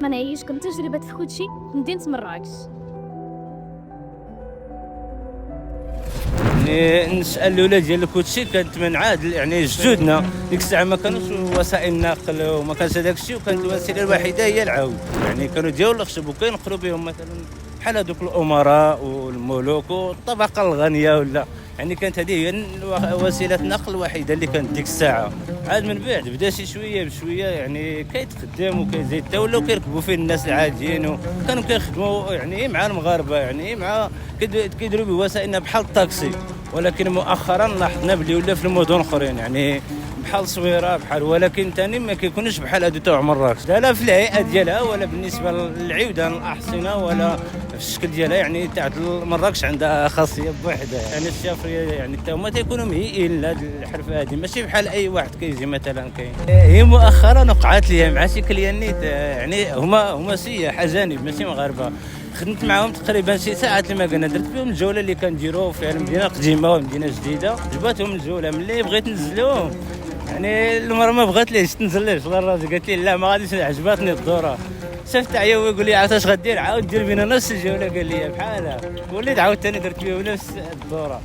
ما نعيش كنت تجربة في كلشي مدينة مراكش. يعني النشأة الأولى ديال الكوتشي كانت من عهد يعني جدودنا. ديك الساعة ما كانوش وسائل النقل وما كانش هذاك الشيء، وكانت الوسيلة الوحيدة هي العود. يعني كانوا ديالو الخشب وكينقروا بهم مثلا بحال هذوك الأمراء والملوك والطبقة الغنية ولا، يعني كانت هذه هي وسيلة النقل الوحيدة اللي كانت ديك الساعة. عاد من بعد بدا شي شوية بشوية يعني كيتخدم وكيزيد حتى ولاو كيركبوا فيه الناس العاديين، وكانوا كيخدموا يعني مع المغاربة، يعني مع كيديروا بوسائلنا بحال الطاكسي. ولكن مؤخرا لاحظنا بلي ولا في المدن اخرين يعني بحال صويره بحال، ولكن ثاني ما كيكونوش بحال هادو تاع مراكش، لا في الهيئه ديالها ولا بالنسبه للعودان الاحصنه ولا في الشكل ديالها. يعني تاع مراكش عندها خاصيه بوحدها، يعني الشافريه يعني حتى هما تيكونوا مهيئين لهاد الحرفه هادي، ماشي بحال اي واحد كيجي مثلا كاين. هي مؤخرا وقعت لي مع شي كليانيت، يعني هما سياح اجانب ماشي مغاربه. خدمت معاهم تقريبا شي ساعات لما قلنا درت بهم الجوله اللي كنديروا في المدينه القديمه والمدينه الجديده. عجباتهم الجوله، ملي بغيت ننزلوهم يعني المرة ما بغات ليش تنزل ليش الراجل، قالت لي لا ما غاديش، عجباتني الدوره. شفت عيا ويقول لي عاد اش غدير، عاود دير بينا نفس الجوله، قال لي بحالها. وليت عاود ثاني درت بهم نفس الدوره.